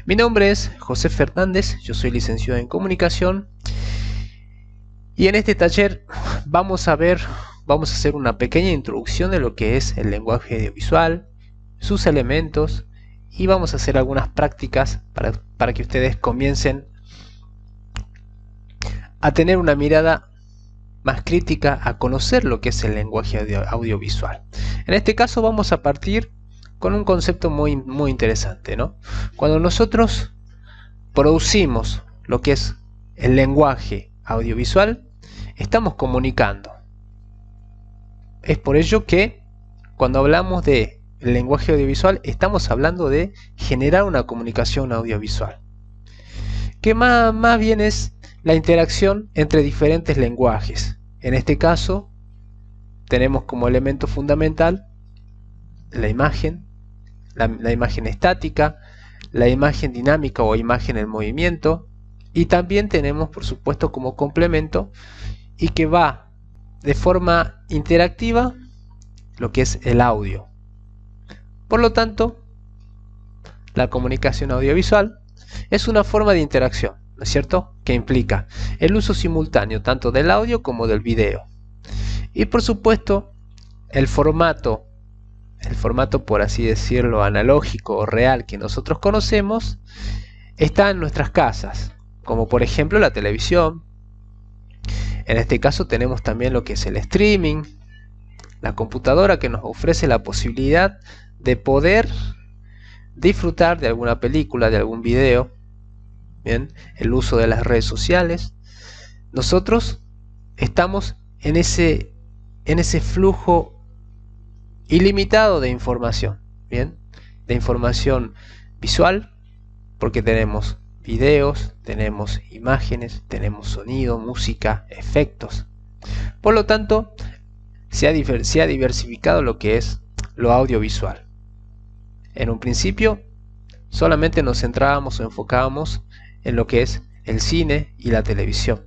Mi nombre es José Fernández, yo soy licenciado en comunicación y en este taller vamos a hacer una pequeña introducción de lo que es el lenguaje audiovisual, sus elementos y vamos a hacer algunas prácticas para que ustedes comiencen a tener una mirada más crítica, a conocer lo que es el lenguaje audiovisual. En este caso vamos a partir con un concepto muy interesante, ¿no? Cuando nosotros producimos lo que es el lenguaje audiovisual, estamos comunicando. Es por ello que cuando hablamos de lenguaje audiovisual estamos hablando de generar una comunicación audiovisual, que más bien es la interacción entre diferentes lenguajes. En este caso tenemos como elemento fundamental la imagen, la imagen estática, la imagen dinámica o imagen en movimiento, y también tenemos por supuesto como complemento y que va de forma interactiva lo que es el audio. Por lo tanto, la comunicación audiovisual es una forma de interacción, ¿no es cierto?, que implica el uso simultáneo tanto del audio como del video. Y por supuesto, el formato por así decirlo analógico o real que nosotros conocemos está en nuestras casas, como por ejemplo la televisión. En este caso tenemos también lo que es el streaming, la computadora, que nos ofrece la posibilidad de poder disfrutar de alguna película, de algún video. Bien, el uso de las redes sociales. Nosotros estamos en ese flujo ilimitado de información, bien, de información visual, porque tenemos videos, tenemos imágenes, tenemos sonido, música, efectos. Por lo tanto, se ha diversificado lo que es lo audiovisual. En un principio solamente nos centrábamos o enfocábamos en lo que es el cine y la televisión,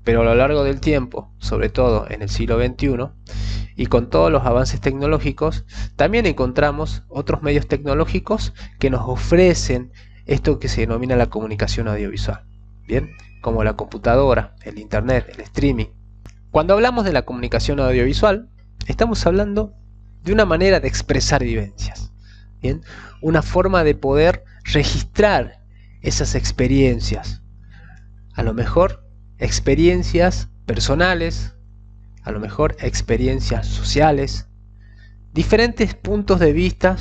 pero a lo largo del tiempo, sobre todo en el siglo XXI, y con todos los avances tecnológicos, también encontramos otros medios tecnológicos que nos ofrecen esto que se denomina la comunicación audiovisual, bien, como la computadora, el internet, el streaming. Cuando hablamos de la comunicación audiovisual, estamos hablando de una manera de expresar vivencias, bien, una forma de poder registrar esas experiencias, a lo mejor experiencias personales, a lo mejor experiencias sociales, diferentes puntos de vista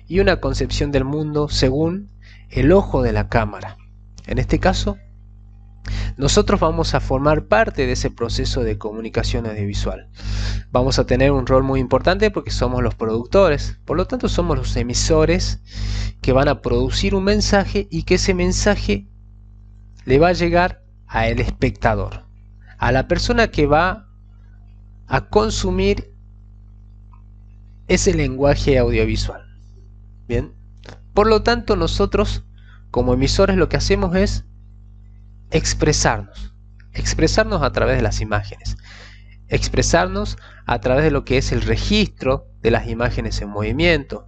y una concepción del mundo según el ojo de la cámara. En este caso, nosotros vamos a formar parte de ese proceso de comunicación audiovisual. Vamos a tener un rol muy importante porque somos los productores, por lo tanto somos los emisores que van a producir un mensaje y que ese mensaje le va a llegar al espectador, a la persona que va a consumir ese lenguaje audiovisual. Bien, por lo tanto nosotros como emisores lo que hacemos es expresarnos a través de las imágenes, expresarnos a través de lo que es el registro de las imágenes en movimiento,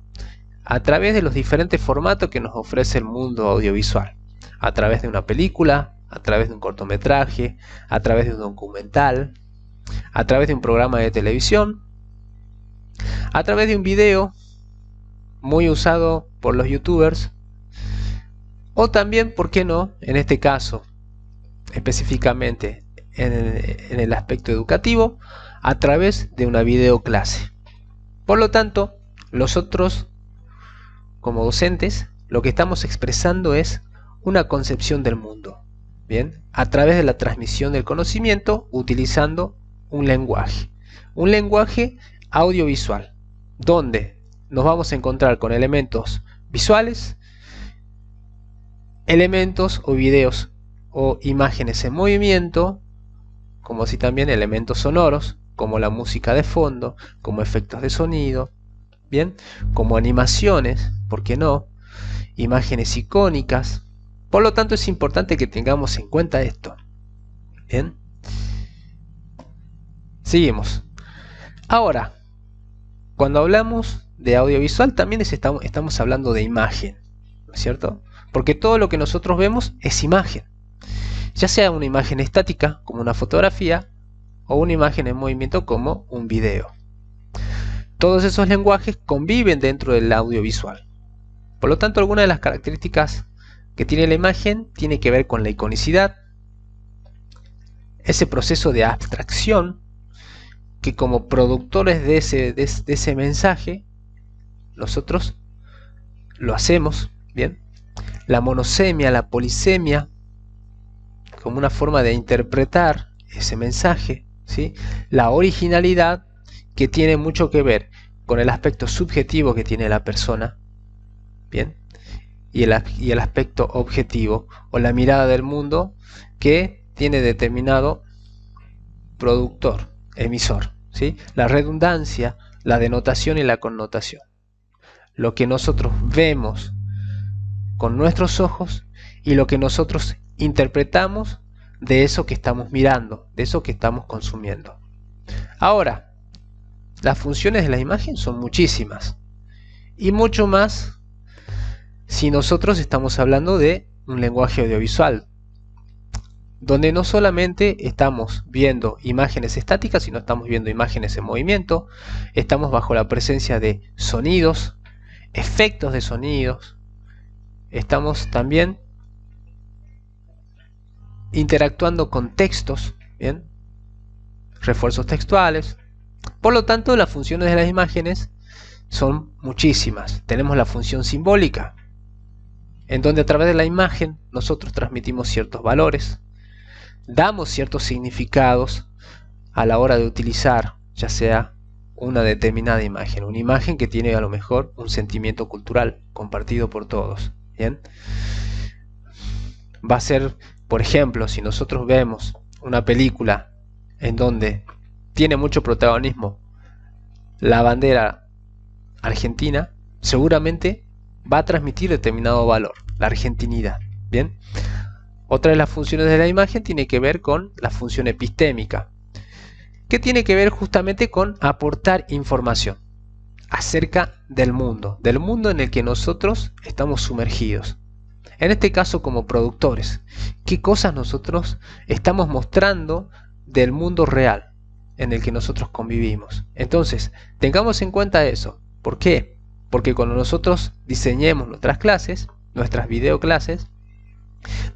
a través de los diferentes formatos que nos ofrece el mundo audiovisual, a través de una película, a través de un cortometraje, a través de un documental, a través de un programa de televisión, a través de un video muy usado por los youtubers, o también, ¿por qué no?, en este caso específicamente en el aspecto educativo, a través de una videoclase. Por lo tanto, nosotros como docentes lo que estamos expresando es una concepción del mundo, bien, a través de la transmisión del conocimiento utilizando un lenguaje audiovisual, donde nos vamos a encontrar con elementos visuales, elementos o videos o imágenes en movimiento, como así también elementos sonoros, como la música de fondo, como efectos de sonido, bien, como animaciones, ¿por qué no?, imágenes icónicas. Por lo tanto es importante que tengamos en cuenta esto. Bien, seguimos. Ahora, cuando hablamos de audiovisual también estamos hablando de imagen, ¿no es cierto? porque todo lo que nosotros vemos es imagen, ya sea una imagen estática como una fotografía o una imagen en movimiento como un video. Todos esos lenguajes conviven dentro del audiovisual. Por lo tanto, algunas de las características que tiene la imagen tiene que ver con la iconicidad, ese proceso de abstracción que como productores de ese mensaje nosotros lo hacemos, ¿bien? La monosemia, la polisemia, como una forma de interpretar ese mensaje, ¿sí? La originalidad, que tiene mucho que ver con el aspecto subjetivo que tiene la persona, ¿bien? Y el aspecto objetivo o la mirada del mundo que tiene determinado productor, emisor, ¿sí? La redundancia, la denotación y la connotación. Lo que nosotros vemos con nuestros ojos y lo que nosotros interpretamos de eso que estamos mirando, de eso que estamos consumiendo. Ahora, las funciones de la imagen son muchísimas y mucho más si nosotros estamos hablando de un lenguaje audiovisual, donde no solamente estamos viendo imágenes estáticas, sino estamos viendo imágenes en movimiento, estamos bajo la presencia de sonidos, efectos de sonidos, estamos también interactuando con textos, ¿bien? Refuerzos textuales. Por lo tanto, las funciones de las imágenes son muchísimas. Tenemos la función simbólica, en donde a través de la imagen nosotros transmitimos ciertos valores, damos ciertos significados a la hora de utilizar, ya sea una determinada imagen, una imagen que tiene a lo mejor un sentimiento cultural compartido por todos, ¿bien? Va a ser, por ejemplo, si nosotros vemos una película en donde tiene mucho protagonismo la bandera argentina, seguramente va a transmitir determinado valor, la argentinidad, ¿bien? Otra de las funciones de la imagen tiene que ver con la función epistémica, que tiene que ver justamente con aportar información acerca del mundo en el que nosotros estamos sumergidos. En este caso, como productores, ¿qué cosas nosotros estamos mostrando del mundo real en el que nosotros convivimos? Entonces, tengamos en cuenta eso. ¿Por qué? Porque cuando nosotros diseñemos nuestras clases, nuestras videoclases,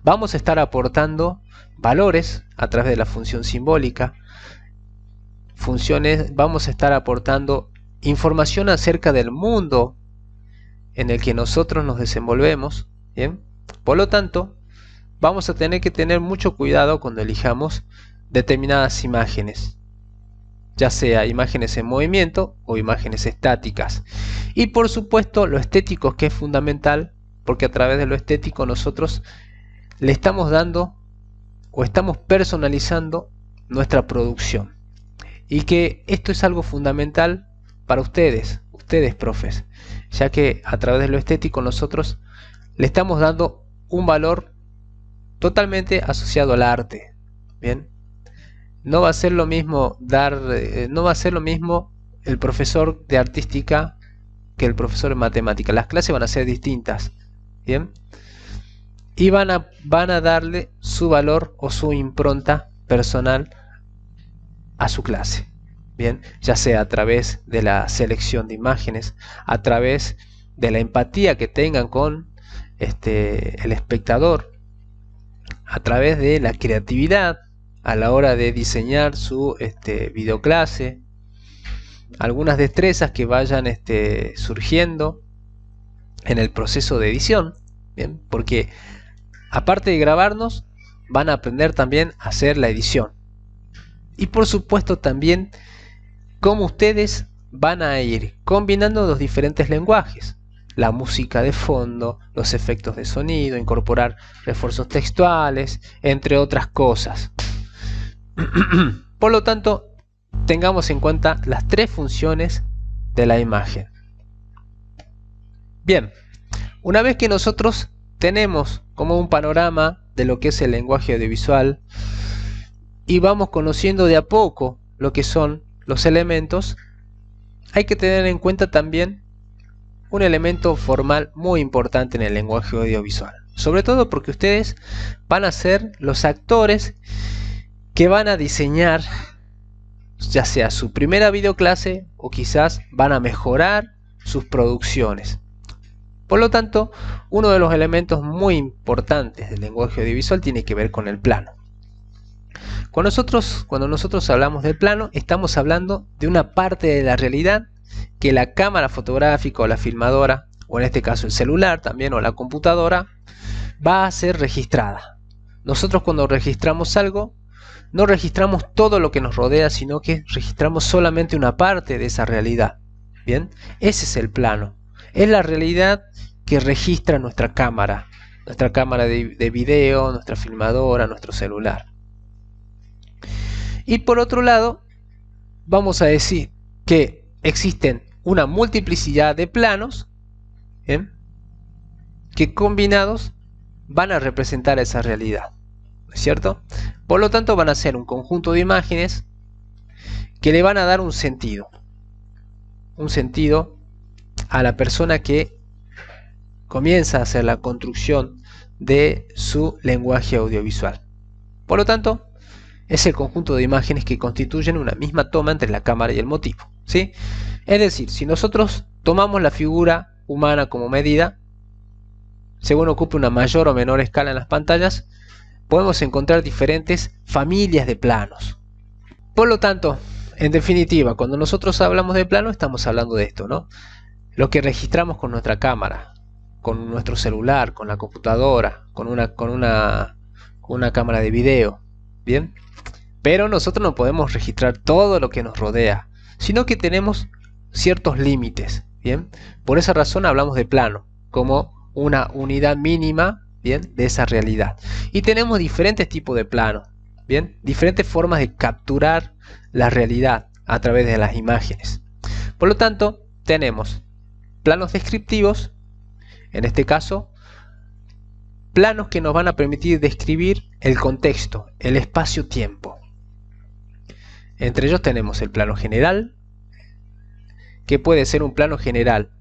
vamos a estar aportando valores a través de la función simbólica, vamos a estar aportando información acerca del mundo en el que nosotros nos desenvolvemos, ¿bien? Por lo tanto, vamos a tener que tener mucho cuidado cuando elijamos determinadas imágenes, ya sea imágenes en movimiento o imágenes estáticas. Y por supuesto, lo estético, que es fundamental, porque a través de lo estético nosotros le estamos dando o estamos personalizando nuestra producción. Y que esto es algo fundamental para ustedes profes, ya que a través de lo estético nosotros le estamos dando un valor totalmente asociado al arte, ¿bien? No va a ser lo mismo no va a ser lo mismo el profesor de artística que el profesor de matemática. Las clases van a ser distintas, ¿bien? Y van a darle su valor o su impronta personal a su clase, bien, ya sea a través de la selección de imágenes, a través de la empatía que tengan con el espectador, a través de la creatividad a la hora de diseñar su videoclase, algunas destrezas que vayan surgiendo en el proceso de edición, bien, porque aparte de grabarnos van a aprender también a hacer la edición. Y por supuesto también cómo ustedes van a ir combinando los diferentes lenguajes, la música de fondo, los efectos de sonido, incorporar refuerzos textuales, entre otras cosas. Por lo tanto, tengamos en cuenta las tres funciones de la imagen. Bien, una vez que nosotros tenemos como un panorama de lo que es el lenguaje audiovisual y vamos conociendo de a poco lo que son los elementos, hay que tener en cuenta también un elemento formal muy importante en el lenguaje audiovisual, Sobre todo porque ustedes van a ser los actores que van a diseñar ya sea su primera videoclase o quizás van a mejorar sus producciones. Por lo tanto, uno de los elementos muy importantes del lenguaje audiovisual tiene que ver con el plano. Cuando nosotros hablamos del plano, estamos hablando de una parte de la realidad que la cámara fotográfica o la filmadora, o en este caso el celular también o la computadora, va a ser registrada. Nosotros cuando registramos algo, no registramos todo lo que nos rodea, sino que registramos solamente una parte de esa realidad. Bien, ese es el plano. Es la realidad que registra nuestra cámara de video, nuestra filmadora, nuestro celular. Y por otro lado, vamos a decir que existen una multiplicidad de planos, ¿bien?, que combinados van a representar esa realidad, ¿no es cierto? Por lo tanto, van a ser un conjunto de imágenes que le van a dar un sentido a la persona que comienza a hacer la construcción de su lenguaje audiovisual. Por lo tanto, es el conjunto de imágenes que constituyen una misma toma entre la cámara y el motivo, ¿sí? Es decir, si nosotros tomamos la figura humana como medida, según ocupe una mayor o menor escala en las pantallas, podemos encontrar diferentes familias de planos. Por lo tanto, en definitiva, cuando nosotros hablamos de plano, estamos hablando de esto, ¿no? Lo que registramos con nuestra cámara, con nuestro celular, con la computadora, con una cámara de video, ¿bien? Pero nosotros no podemos registrar todo lo que nos rodea, sino que tenemos ciertos límites, ¿bien? Por esa razón hablamos de plano, como una unidad mínima, ¿bien?, de esa realidad. Y tenemos diferentes tipos de planos, ¿bien?, diferentes formas de capturar la realidad a través de las imágenes. Por lo tanto, tenemos planos descriptivos, en este caso, planos que nos van a permitir describir el contexto, el espacio-tiempo. Entre ellos tenemos el plano general, que puede ser un plano general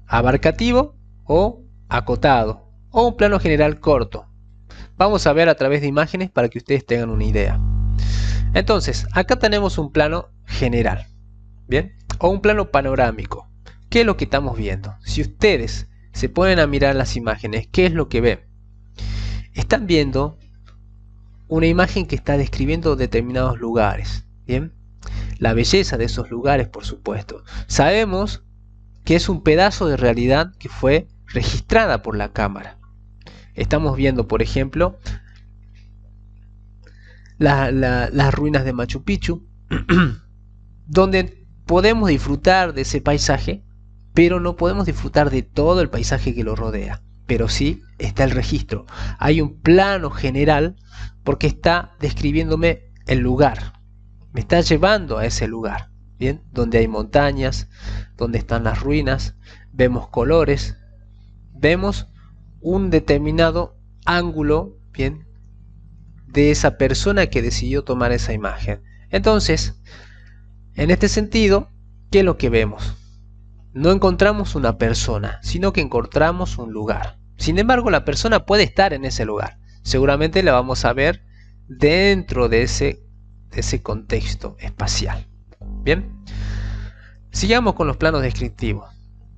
abarcativo o acotado, o un plano general corto. Vamos a ver a través de imágenes para que ustedes tengan una idea. Entonces, acá tenemos un plano general, ¿bien?, o un plano panorámico. ¿Qué es lo que estamos viendo? Si ustedes se ponen a mirar las imágenes, ¿qué es lo que ven? Están viendo una imagen que está describiendo determinados lugares, ¿bien? La belleza de esos lugares, por supuesto. Sabemos que es un pedazo de realidad que fue registrada por la cámara. Estamos viendo, por ejemplo, las ruinas de Machu Picchu, donde podemos disfrutar de ese paisaje, pero no podemos disfrutar de todo el paisaje que lo rodea. Pero sí está el registro. Hay un plano general porque está describiéndome el lugar. Me está llevando a ese lugar, ¿bien?, donde hay montañas, donde están las ruinas, vemos colores, vemos un determinado ángulo, ¿bien?, de esa persona que decidió tomar esa imagen. Entonces, en este sentido, ¿qué es lo que vemos? No encontramos una persona, sino que encontramos un lugar. Sin embargo, la persona puede estar en ese lugar. Seguramente la vamos a ver dentro de ese contexto espacial. Bien, sigamos con los planos descriptivos.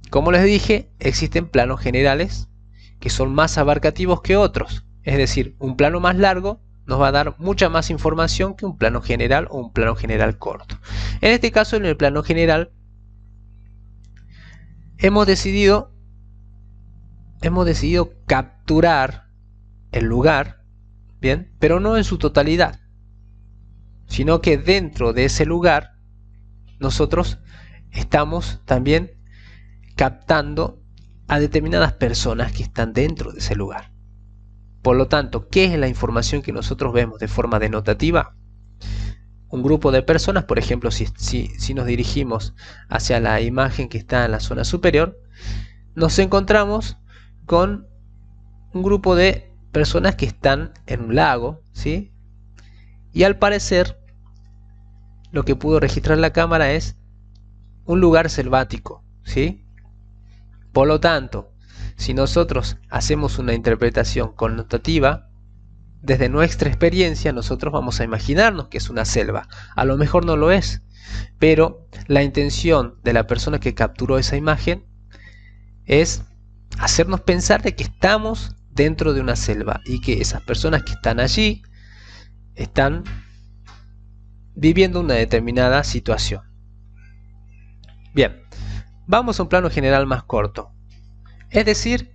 Como les dije, existen planos generales que son más abarcativos que otros. Es decir, un plano más largo nos va a dar mucha más información que un plano general o un plano general corto. En este caso, en el plano general, hemos decidido capturar el lugar, bien, pero no en su totalidad, sino que dentro de ese lugar nosotros estamos también captando a determinadas personas que están dentro de ese lugar. Por lo tanto, ¿qué es la información que nosotros vemos de forma denotativa? Un grupo de personas, por ejemplo, si nos dirigimos hacia la imagen que está en la zona superior, nos encontramos con un grupo de personas que están en un lago, ¿sí? Y al parecer, lo que pudo registrar la cámara es un lugar selvático, ¿sí? Por lo tanto, si nosotros hacemos una interpretación connotativa, desde nuestra experiencia nosotros vamos a imaginarnos que es una selva. A lo mejor no lo es, pero la intención de la persona que capturó esa imagen es hacernos pensar de que estamos dentro de una selva y que esas personas que están allí están viviendo una determinada situación. Bien, vamos a un plano general más corto. Es decir,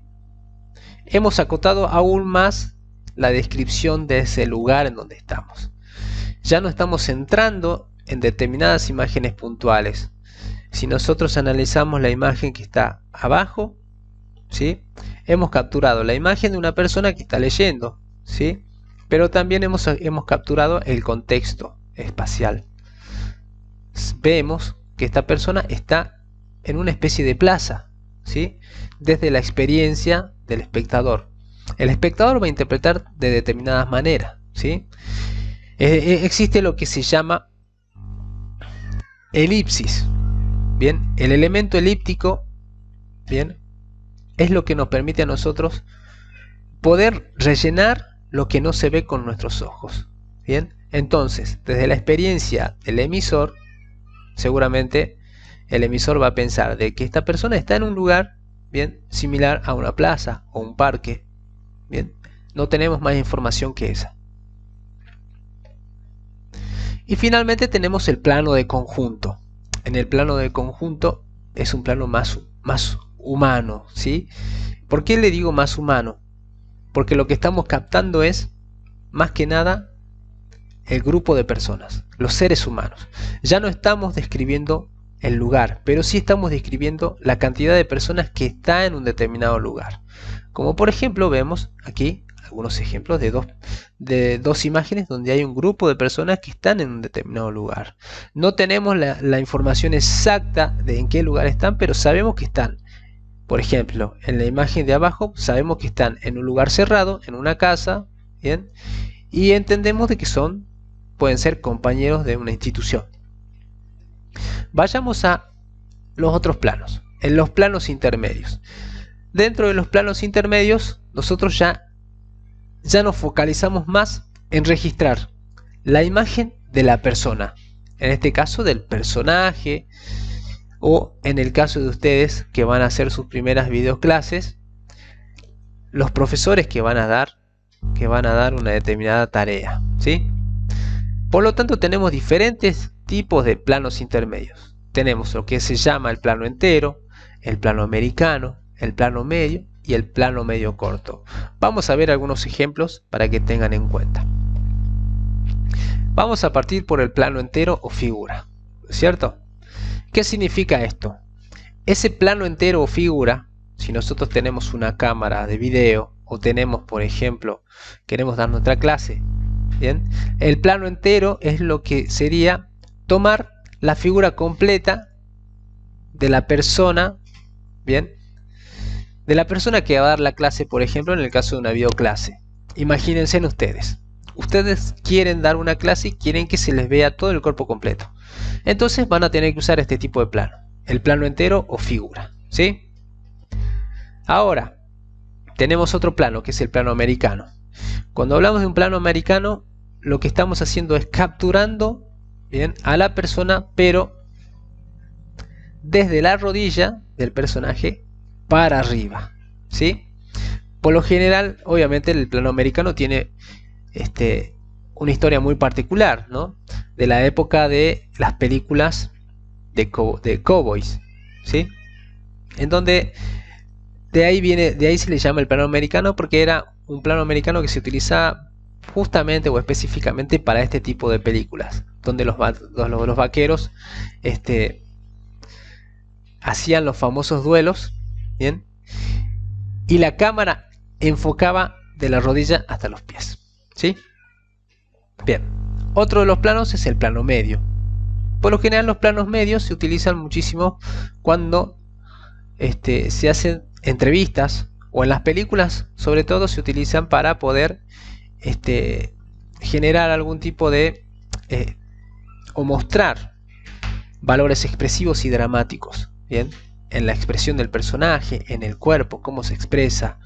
hemos acotado aún más la descripción de ese lugar en donde estamos. Ya no estamos entrando en determinadas imágenes puntuales. Si nosotros analizamos la imagen que está abajo, ¿sí?, hemos capturado la imagen de una persona que está leyendo, ¿sí?, pero también hemos capturado el contexto espacial. Vemos que esta persona está en una especie de plaza, ¿sí?, desde la experiencia del espectador. El espectador va a interpretar de determinadas maneras, ¿sí? Existe lo que se llama elipsis. Bien, el elemento elíptico, bien, es lo que nos permite a nosotros poder rellenar lo que no se ve con nuestros ojos. Bien, entonces, desde la experiencia del emisor, seguramente el emisor va a pensar de que esta persona está en un lugar, bien, similar a una plaza o un parque. Bien, no tenemos más información que esa. Y finalmente tenemos el plano de conjunto. En el plano de conjunto es un plano más humano, ¿sí? ¿Por qué le digo más humano? Porque lo que estamos captando es, más que nada, el grupo de personas, los seres humanos. Ya no estamos describiendo el lugar, pero sí estamos describiendo la cantidad de personas que está en un determinado lugar. Como por ejemplo vemos aquí algunos ejemplos de dos imágenes donde hay un grupo de personas que están en un determinado lugar. No tenemos la información exacta de en qué lugar están, pero sabemos que están. Por ejemplo, en la imagen de abajo sabemos que están en un lugar cerrado, en una casa, ¿bien? Y entendemos de que pueden ser compañeros de una institución. Vayamos a los otros planos, en los planos intermedios. Dentro de los planos intermedios, nosotros ya nos focalizamos más en registrar la imagen de la persona, en este caso del personaje, o en el caso de ustedes que van a hacer sus primeras videoclases, los profesores que van a dar una determinada tarea, ¿sí? Por lo tanto, tenemos diferentes tipos de planos intermedios. Tenemos lo que se llama el plano entero, el plano americano, el plano medio y el plano medio corto. Vamos a ver algunos ejemplos para que tengan en cuenta. Vamos a partir por el plano entero o figura, ¿cierto? ¿Qué significa esto? Ese plano entero o figura, si nosotros tenemos una cámara de video o tenemos, por ejemplo, queremos dar nuestra clase, ¿bien? El plano entero es lo que sería tomar la figura completa de la persona, ¿bien?, de la persona que va a dar la clase, por ejemplo, en el caso de una videoclase. Imagínense en ustedes quieren dar una clase y quieren que se les vea todo el cuerpo completo. Entonces van a tener que usar este tipo de plano, el plano entero o figura, ¿sí? Ahora, tenemos otro plano que es el plano americano. Cuando hablamos de un plano americano, lo que estamos haciendo es capturando, bien, a la persona, pero desde la rodilla del personaje para arriba, ¿sí? Por lo general, obviamente, el plano americano tiene una historia muy particular, ¿no? De la época de las películas de cowboys, ¿sí? En donde de ahí se le llama el plano americano, porque era un plano americano que se utilizaba justamente o específicamente para este tipo de películas, donde los vaqueros hacían los famosos duelos, ¿bien? Y la cámara enfocaba de la rodilla hasta los pies, ¿sí? Bien, otro de los planos es el plano medio. Por lo general los planos medios se utilizan muchísimo cuando se hacen entrevistas, o en las películas sobre todo se utilizan para poder generar algún tipo de o mostrar valores expresivos y dramáticos, ¿bien? en la expresión del personaje, en el cuerpo, cómo se expresa.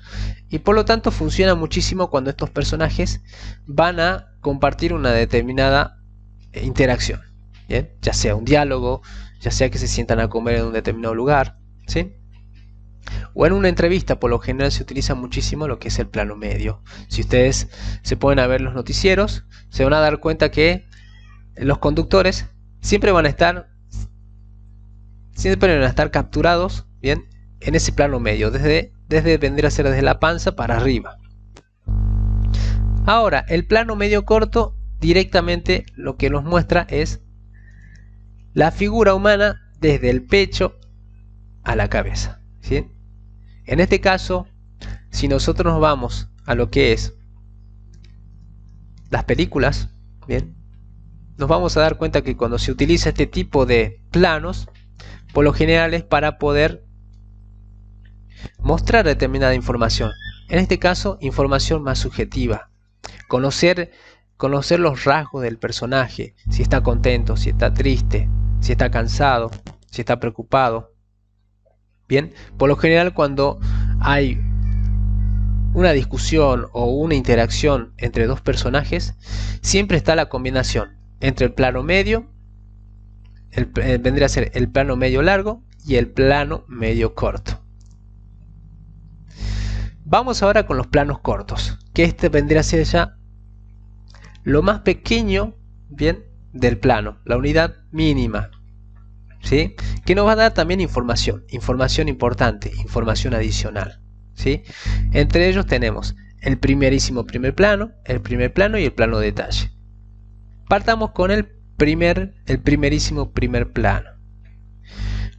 Y por lo tanto funciona muchísimo cuando estos personajes van a compartir una determinada interacción. ¿Bien? Ya sea un diálogo, ya sea que se sientan a comer en un determinado lugar, ¿sí? O en una entrevista. Por lo general se utiliza muchísimo lo que es el plano medio. Si ustedes se ponen a ver los noticieros, se van a dar cuenta que los conductores siempre van a estar capturados, bien, en ese plano medio, desde vendría a ser desde la panza para arriba. Ahora, el plano medio corto directamente lo que nos muestra es la figura humana desde el pecho a la cabeza, ¿sí? En este caso, si nosotros nos vamos a lo que es las películas, bien, nos vamos a dar cuenta que cuando se utiliza este tipo de planos, por lo general es para poder mostrar determinada información. En este caso, información más subjetiva. Conocer los rasgos del personaje, si está contento, si está triste, si está cansado, si está preocupado. Bien, por lo general cuando hay una discusión o una interacción entre dos personajes, siempre está la combinación entre el plano medio, vendría a ser el plano medio largo y el plano medio corto. Vamos ahora con los planos cortos, que este vendría a ser ya lo más pequeño, bien, del plano, la unidad mínima, ¿sí? Que nos va a dar también información importante, información adicional, ¿sí? Entre ellos tenemos el primerísimo primer plano y el plano detalle. Partamos con el primerísimo primer plano.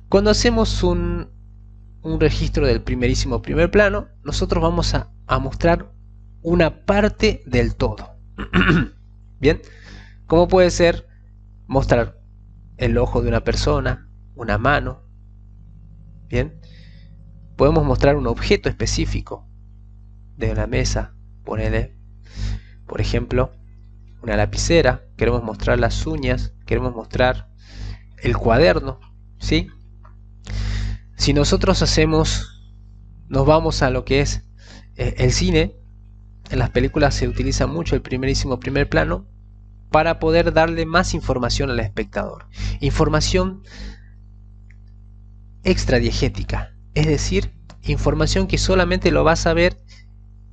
Cuando hacemos un registro del primerísimo primer plano, nosotros vamos a mostrar una parte del todo. Bien, como puede ser mostrar el ojo de una persona, una mano. Bien, podemos mostrar un objeto específico de una mesa, ponele, por ejemplo, una lapicera, queremos mostrar las uñas, queremos mostrar el cuaderno, ¿sí? Si nosotros nos vamos a lo que es el cine, en las películas se utiliza mucho el primerísimo primer plano para poder darle más información al espectador. Información extradiegética, es decir, información que solamente lo va a saber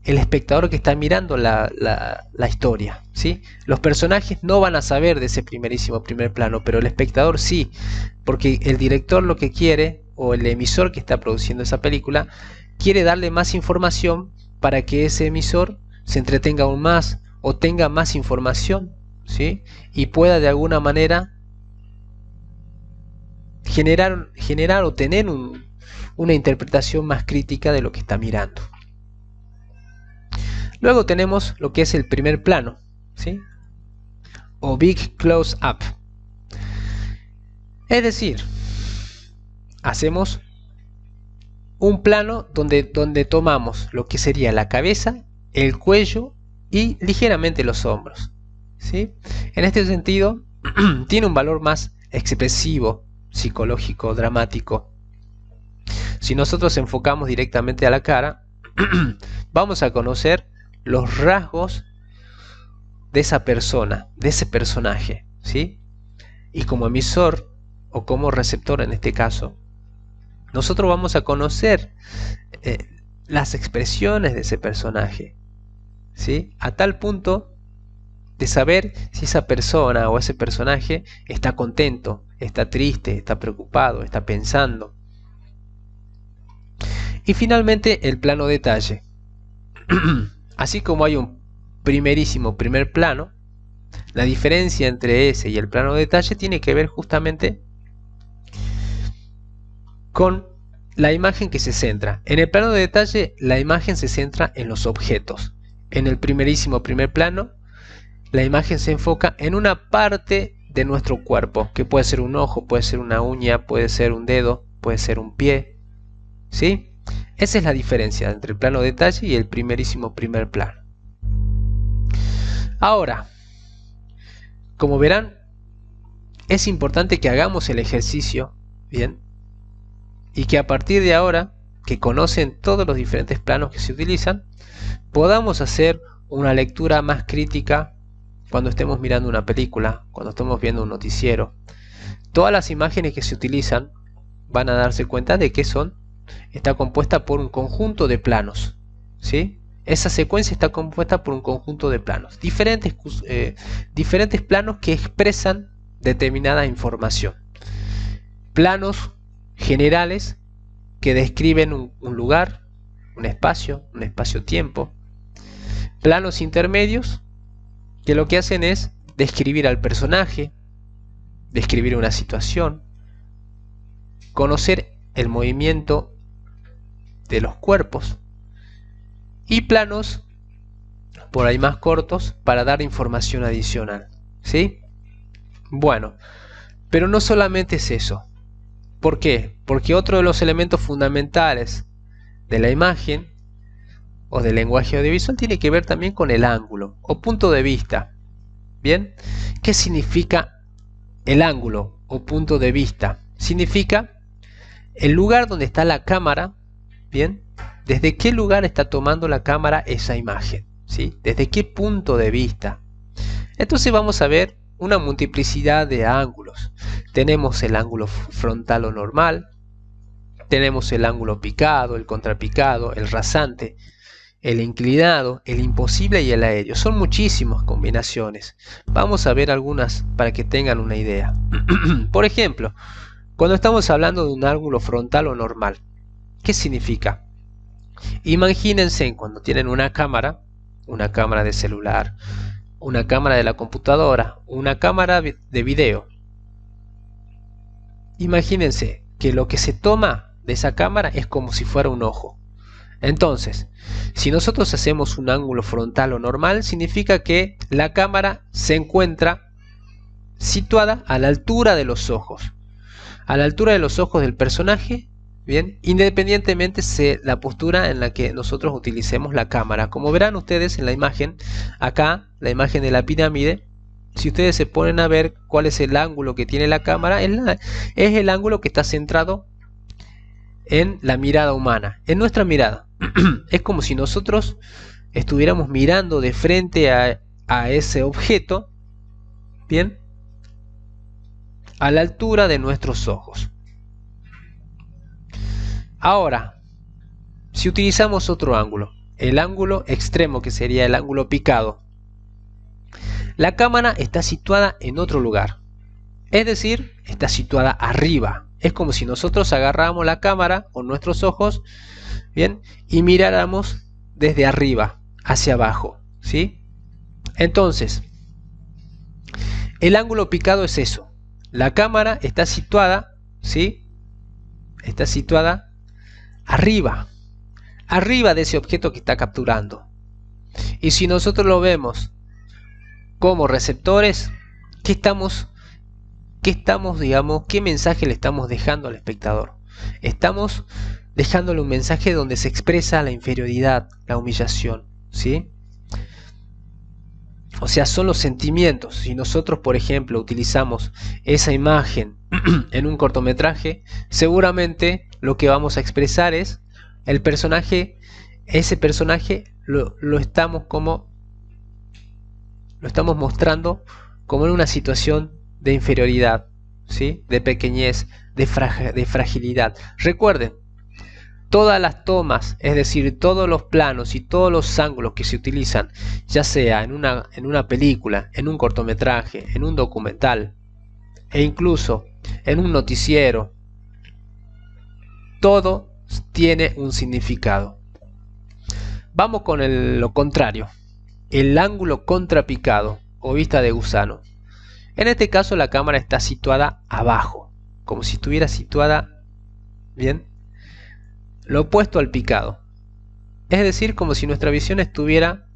el espectador que está mirando la historia, ¿sí? Los personajes no van a saber de ese primerísimo primer plano, pero el espectador sí, porque el director lo que quiere, o el emisor que está produciendo esa película, quiere darle más información para que ese emisor se entretenga aún más o tenga más información, ¿sí? Y pueda de alguna manera generar o tener una interpretación más crítica de lo que está mirando. Luego tenemos lo que es el primer plano, ¿sí? O Big Close Up. Es decir, hacemos un plano donde tomamos lo que sería la cabeza, el cuello y ligeramente los hombros, ¿sí? En este sentido, tiene un valor más expresivo, psicológico, dramático. Si nosotros enfocamos directamente a la cara, vamos a conocer los rasgos de esa persona, de ese personaje, ¿sí? Y como emisor o como receptor en este caso, nosotros vamos a conocer las expresiones de ese personaje, ¿sí? A tal punto de saber si esa persona o ese personaje está contento, está triste, está preocupado, está pensando. Y finalmente el plano detalle. Así como hay un primerísimo primer plano, la diferencia entre ese y el plano detalle tiene que ver justamente con la imagen que se centra. En el plano de detalle, la imagen se centra en los objetos. En el primerísimo primer plano, la imagen se enfoca en una parte de nuestro cuerpo, que puede ser un ojo, puede ser una uña, puede ser un dedo, puede ser un pie, ¿sí? Esa es la diferencia entre el plano de detalle y el primerísimo primer plano. Ahora, como verán, es importante que hagamos el ejercicio, bien, y que a partir de ahora, que conocen todos los diferentes planos que se utilizan, podamos hacer una lectura más crítica cuando estemos mirando una película, cuando estemos viendo un noticiero. Todas las imágenes que se utilizan van a darse cuenta de que está compuesta por un conjunto de planos, ¿sí? Esa secuencia está compuesta por un conjunto de planos, diferentes planos que expresan determinada información. Planos generales que describen un lugar, un espacio-tiempo. Planos intermedios que lo que hacen es describir al personaje, describir una situación, conocer el movimiento de los cuerpos, y planos por ahí más cortos para dar información adicional, ¿sí? Bueno, pero no solamente es eso. ¿Por qué? Porque otro de los elementos fundamentales de la imagen o del lenguaje audiovisual tiene que ver también con el ángulo o punto de vista. ¿Bien? ¿Qué significa el ángulo o punto de vista? Significa el lugar donde está la cámara, ¿bien? ¿Desde qué lugar está tomando la cámara esa imagen? ¿Sí? ¿Desde qué punto de vista? Entonces vamos a ver una multiplicidad de ángulos. Tenemos el ángulo frontal o normal, tenemos el ángulo picado, el contrapicado, el rasante, el inclinado, el imposible y el aéreo. Son muchísimas combinaciones. Vamos a ver algunas para que tengan una idea. Por ejemplo, cuando estamos hablando de un ángulo frontal o normal, ¿qué significa? Imagínense cuando tienen una cámara de celular, una cámara de la computadora, una cámara de video. Imagínense que lo que se toma de esa cámara es como si fuera un ojo. Entonces, si nosotros hacemos un ángulo frontal o normal, significa que la cámara se encuentra situada a la altura de los ojos. A la altura de los ojos del personaje, bien, independientemente de la postura en la que nosotros utilicemos la cámara. Como verán ustedes en la imagen, acá, la imagen de la pirámide, si ustedes se ponen a ver cuál es el ángulo que tiene la cámara, es el ángulo que está centrado en la mirada humana, en nuestra mirada. Es como si nosotros estuviéramos mirando de frente a ese objeto, bien, a la altura de nuestros ojos. Ahora, si utilizamos otro ángulo, el ángulo extremo, que sería el ángulo picado, la cámara está situada en otro lugar, es decir, está situada arriba. Es como si nosotros agarráramos la cámara con nuestros ojos, bien, y miráramos desde arriba hacia abajo, ¿sí? Entonces, el ángulo picado es eso. La cámara está situada, ¿sí? Está situada arriba de ese objeto que está capturando. Y si nosotros lo vemos como receptores, ¿qué mensaje le estamos dejando al espectador? Estamos dejándole un mensaje donde se expresa la inferioridad, la humillación, ¿sí? O sea, son los sentimientos. Si nosotros, por ejemplo, utilizamos esa imagen en un cortometraje, seguramente lo que vamos a expresar es el personaje. Ese personaje lo estamos mostrando como en una situación de inferioridad, ¿sí? De pequeñez, de fragilidad. Recuerden, todas las tomas, es decir, todos los planos y todos los ángulos que se utilizan, ya sea en una película, en un cortometraje, en un documental e incluso en un noticiero, todo tiene un significado. Vamos con lo contrario, el ángulo contrapicado o vista de gusano. En este caso la cámara está situada abajo, como si estuviera situada, bien, lo opuesto al picado. Es decir, como si nuestra visión estuviera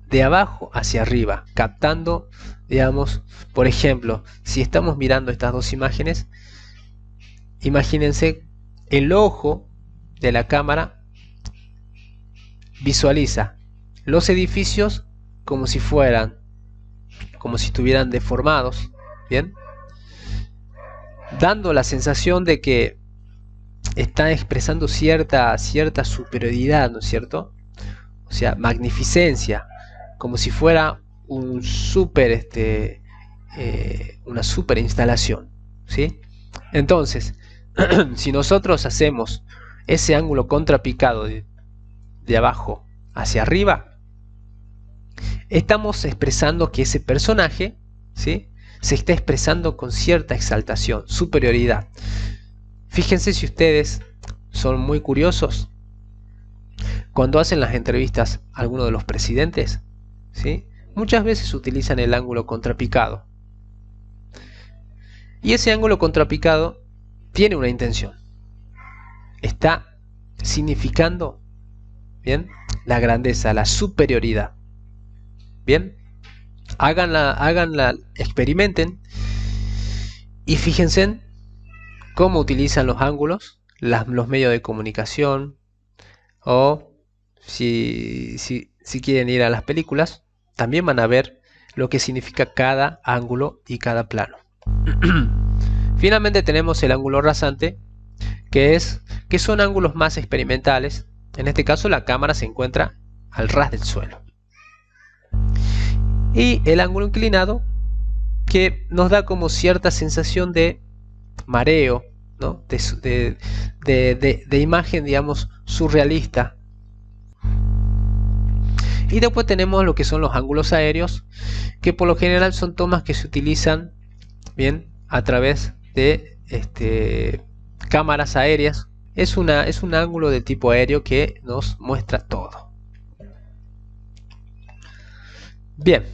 de abajo hacia arriba, captando, digamos, por ejemplo, si estamos mirando estas dos imágenes, imagínense el ojo de la cámara visualiza los edificios como si estuvieran deformados, bien, dando la sensación de que está expresando cierta superioridad, ¿no es cierto? O sea, magnificencia, como si fuera un super, una super instalación, ¿sí? Entonces, si nosotros hacemos ese ángulo contrapicado de abajo hacia arriba, estamos expresando que ese personaje, ¿sí?, se está expresando con cierta exaltación, superioridad. Fíjense, si ustedes son muy curiosos, cuando hacen las entrevistas a alguno de los presidentes, ¿sí?, muchas veces utilizan el ángulo contrapicado. Y ese ángulo contrapicado tiene una intención. Está significando, ¿bien?, la grandeza, la superioridad. Bien, háganla, experimenten y fíjense cómo utilizan los ángulos, los medios de comunicación, o si quieren ir a las películas, también van a ver lo que significa cada ángulo y cada plano. Finalmente tenemos el ángulo rasante, que son ángulos más experimentales. En este caso la cámara se encuentra al ras del suelo. Y el ángulo inclinado, que nos da como cierta sensación de mareo, ¿no?, de imagen, digamos, surrealista. Y después tenemos lo que son los ángulos aéreos, que por lo general son tomas que se utilizan, bien, a través de cámaras aéreas. Es un ángulo de tipo aéreo que nos muestra todo. Bien,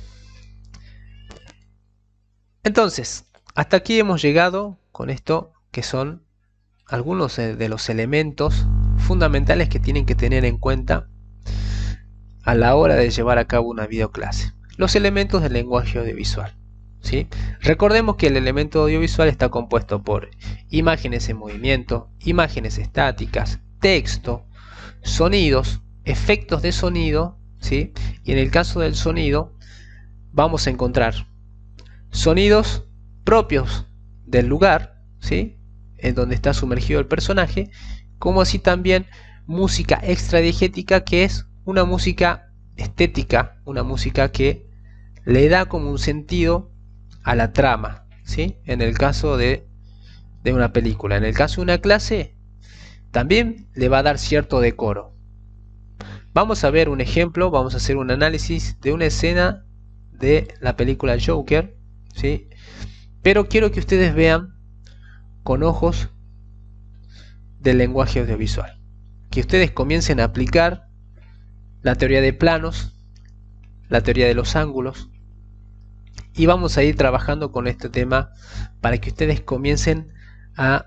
entonces hasta aquí hemos llegado con esto, que son algunos de los elementos fundamentales que tienen que tener en cuenta a la hora de llevar a cabo una videoclase. Los elementos del lenguaje audiovisual, ¿sí? Recordemos que el elemento audiovisual está compuesto por imágenes en movimiento, imágenes estáticas, texto, sonidos, efectos de sonido, ¿sí? Y en el caso del sonido vamos a encontrar sonidos propios del lugar, ¿sí?, en donde está sumergido el personaje, como así también música extradiegética, que es una música estética, una música que le da como un sentido a la trama, ¿sí?, en el caso de una película. En el caso de una clase, también le va a dar cierto decoro. Vamos a ver un ejemplo, vamos a hacer un análisis de una escena de la película Joker, ¿sí?, pero quiero que ustedes vean con ojos del lenguaje audiovisual, que ustedes comiencen a aplicar la teoría de planos, la teoría de los ángulos, y vamos a ir trabajando con este tema para que ustedes comiencen a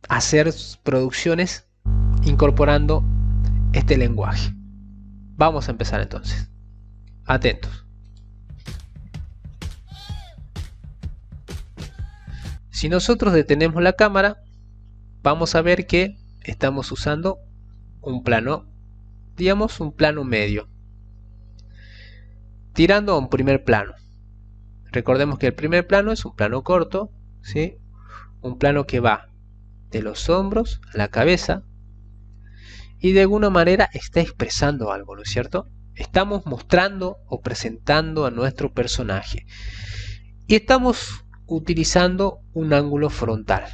hacer producciones incorporando este lenguaje. Vamos a empezar entonces. Atentos. Si nosotros detenemos la cámara, vamos a ver que estamos usando un plano, digamos un plano medio, tirando a un primer plano. Recordemos que el primer plano es un plano corto, ¿sí?, un plano que va de los hombros a la cabeza y de alguna manera está expresando algo, ¿no es cierto? Estamos mostrando o presentando a nuestro personaje y estamos utilizando un ángulo frontal.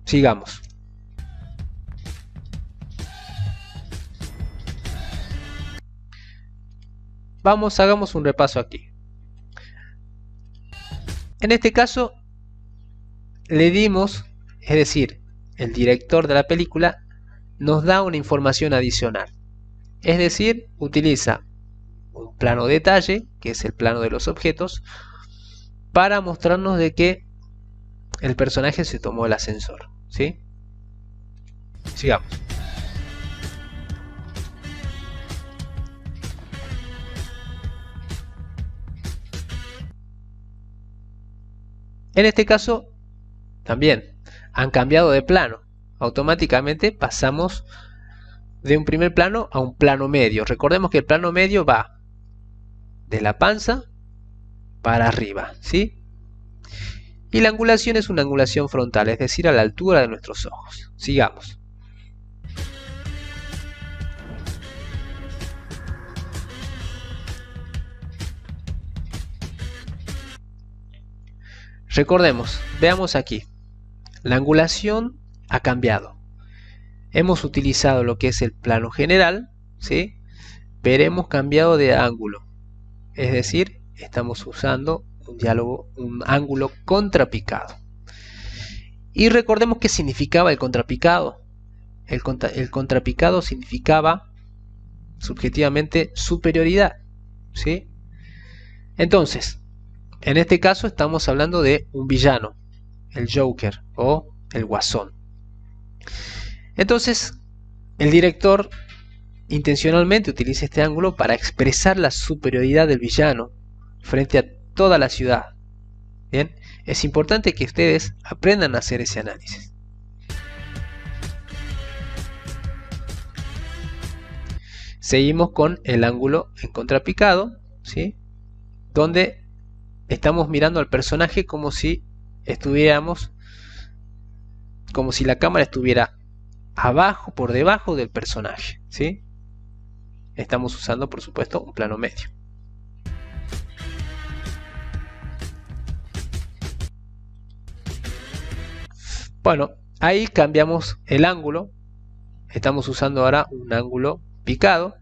Sigamos. Hagamos un repaso aquí. En este caso le dimos, es decir, el director de la película nos da una información adicional, es decir, utiliza un plano detalle, que es el plano de los objetos, para mostrarnos de que el personaje se tomó el ascensor, ¿sí? Sigamos. En este caso también han cambiado de plano. Automáticamente pasamos de un primer plano a un plano medio. Recordemos que el plano medio va de la panza para arriba, ¿sí? Y la angulación es una angulación frontal, es decir, a la altura de nuestros ojos. Sigamos. Recordemos, veamos aquí. La angulación ha cambiado. Hemos utilizado lo que es el plano general, ¿sí? Pero hemos cambiado de ángulo. Es decir, estamos usando un ángulo contrapicado. Y recordemos qué significaba el contrapicado. El contrapicado significaba subjetivamente superioridad, ¿sí? Entonces, en este caso estamos hablando de un villano, el Joker o el Guasón. Entonces, el director intencionalmente utiliza este ángulo para expresar la superioridad del villano frente a toda la ciudad. Bien, es importante que ustedes aprendan a hacer ese análisis. Seguimos con el ángulo en contrapicado, ¿sí? Donde estamos mirando al personaje como si la cámara estuviera abajo, por debajo del personaje, ¿sí? Estamos usando, por supuesto, un plano medio. Bueno, ahí cambiamos el ángulo. Estamos usando ahora un ángulo picado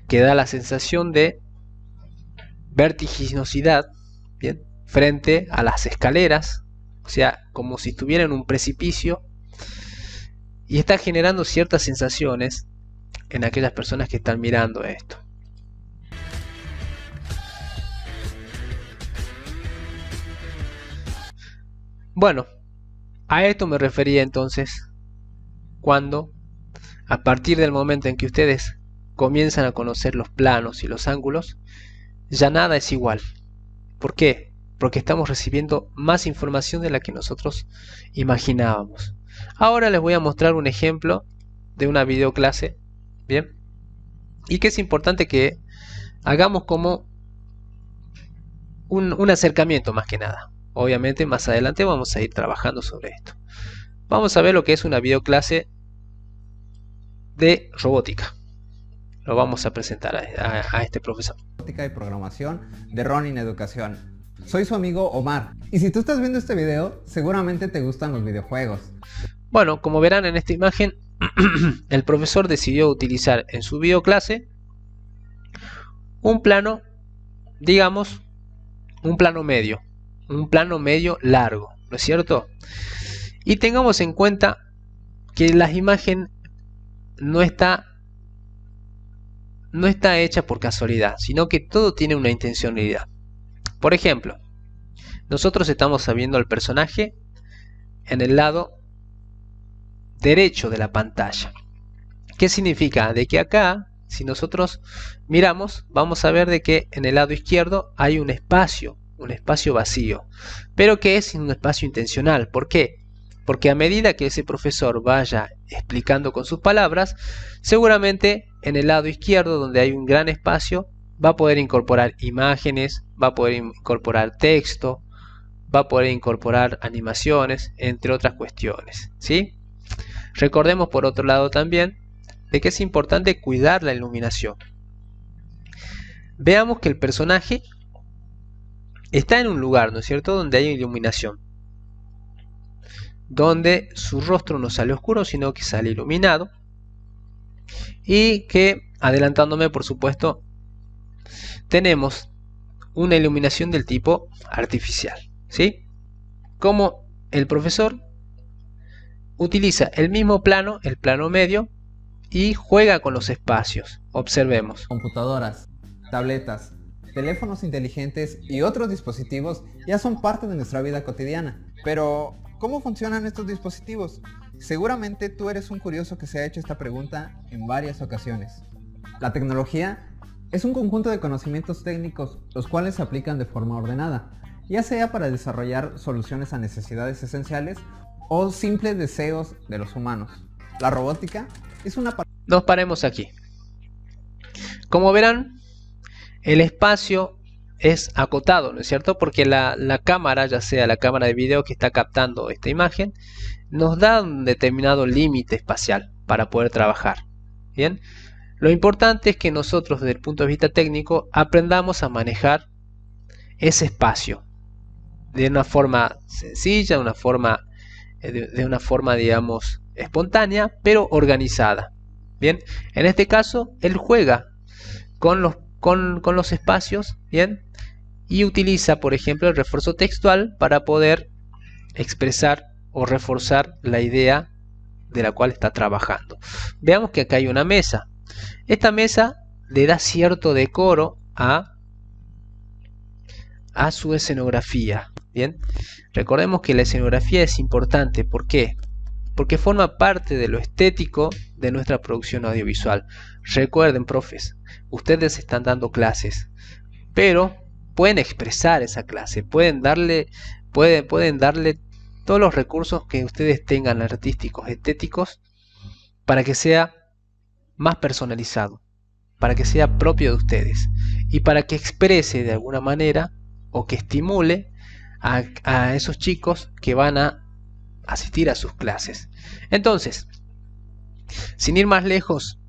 que da la sensación de vertiginosidad, ¿bien? Frente a las escaleras, o sea, como si estuviera en un precipicio, y está generando ciertas sensaciones en aquellas personas que están mirando esto. Bueno, a esto me refería entonces cuando, a partir del momento en que ustedes comienzan a conocer los planos y los ángulos, ya nada es igual. ¿Por qué? Porque estamos recibiendo más información de la que nosotros imaginábamos. Ahora les voy a mostrar un ejemplo de una videoclase, ¿bien? Y que es importante que hagamos como un acercamiento más que nada. Obviamente más adelante vamos a ir trabajando sobre esto. Vamos a ver lo que es una videoclase de robótica. Lo vamos a presentar a este profesor. Robótica y programación de Ronin Educación. Soy su amigo Omar. Y si tú estás viendo este video, seguramente te gustan los videojuegos. Bueno, como verán en esta imagen, el profesor decidió utilizar en su videoclase un plano, digamos, un plano medio largo, ¿no es cierto? Y tengamos en cuenta que la imagen no está hecha por casualidad, sino que todo tiene una intencionalidad. Por ejemplo, nosotros estamos viendo al personaje en el lado derecho de la pantalla. ¿Qué significa? De que acá, si nosotros miramos, vamos a ver de que en el lado izquierdo hay un espacio vacío, pero que es un espacio intencional. ¿Por qué? Porque a medida que ese profesor vaya explicando con sus palabras, seguramente en el lado izquierdo, donde hay un gran espacio, va a poder incorporar imágenes, va a poder incorporar texto, va a poder incorporar animaciones, entre otras cuestiones, ¿sí? Recordemos por otro lado también de que es importante cuidar la iluminación. Veamos que el personaje está en un lugar, ¿no es cierto?, donde hay iluminación, donde su rostro no sale oscuro, sino que sale iluminado, y que, adelantándome por supuesto, tenemos una iluminación del tipo artificial, ¿sí? Como el profesor utiliza el mismo plano, el plano medio, y juega con los espacios. Observemos. Computadoras, tabletas, teléfonos inteligentes y otros dispositivos ya son parte de nuestra vida cotidiana. Pero, ¿cómo funcionan estos dispositivos? Seguramente tú eres un curioso que se ha hecho esta pregunta en varias ocasiones. La tecnología es un conjunto de conocimientos técnicos los cuales se aplican de forma ordenada, ya sea para desarrollar soluciones a necesidades esenciales o simples deseos de los humanos. La robótica es una... Nos paremos aquí. Como verán, el espacio es acotado, ¿no es cierto? Porque la cámara, ya sea la cámara de video que está captando esta imagen, nos da un determinado límite espacial para poder trabajar. Bien, lo importante es que nosotros desde el punto de vista técnico aprendamos a manejar ese espacio de una forma sencilla, de una forma digamos espontánea, pero organizada. Bien, en este caso él juega con los espacios, bien, y utiliza por ejemplo el refuerzo textual para poder expresar o reforzar la idea de la cual está trabajando. Veamos que acá hay una mesa. Esta mesa le da cierto decoro a su escenografía. Bien, recordemos que la escenografía es importante. ¿Por qué? Porque forma parte de lo estético de nuestra producción audiovisual. Recuerden, profes, ustedes están dando clases, pero pueden expresar esa clase, pueden darle todos los recursos que ustedes tengan artísticos, estéticos, para que sea más personalizado, para que sea propio de ustedes y para que exprese de alguna manera o que estimule a esos chicos que van a asistir a sus clases. Entonces, sin ir más lejos,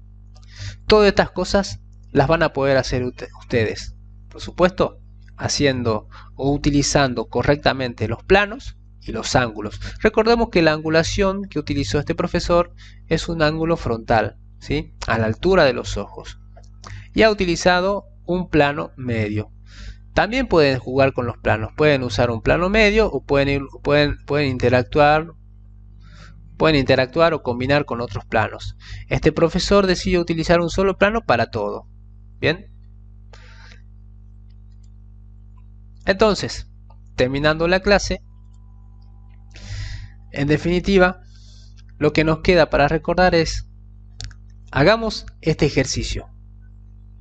todas estas cosas las van a poder hacer ustedes, por supuesto, haciendo o utilizando correctamente los planos y los ángulos. Recordemos que la angulación que utilizó este profesor es un ángulo frontal, ¿sí?, a la altura de los ojos, y ha utilizado un plano medio. También pueden jugar con los planos, pueden usar un plano medio o pueden interactuar o combinar con otros planos. Este profesor decidió utilizar un solo plano para todo. Bien, entonces, terminando la clase, en definitiva, lo que nos queda para recordar es: hagamos este ejercicio.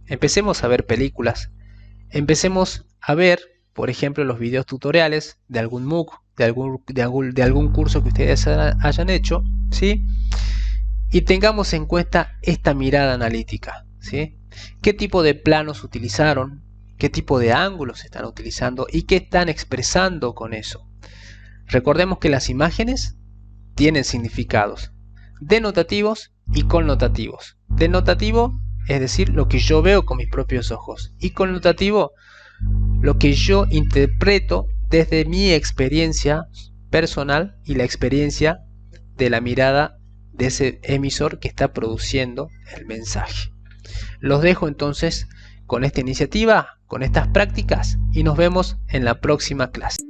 Empecemos a ver películas. Empecemos a ver, por ejemplo, los videos tutoriales de algún MOOC, de algún curso que ustedes hayan hecho, ¿sí? Y tengamos en cuenta esta mirada analítica, ¿sí? ¿Qué tipo de planos utilizaron? ¿Qué tipo de ángulos están utilizando? ¿Y qué están expresando con eso? Recordemos que las imágenes tienen significados denotativos y connotativos. Denotativo, es decir, lo que yo veo con mis propios ojos, y connotativo, lo que yo interpreto desde mi experiencia personal y la experiencia de la mirada de ese emisor que está produciendo el mensaje. Los dejo entonces con esta iniciativa, con estas prácticas, y nos vemos en la próxima clase.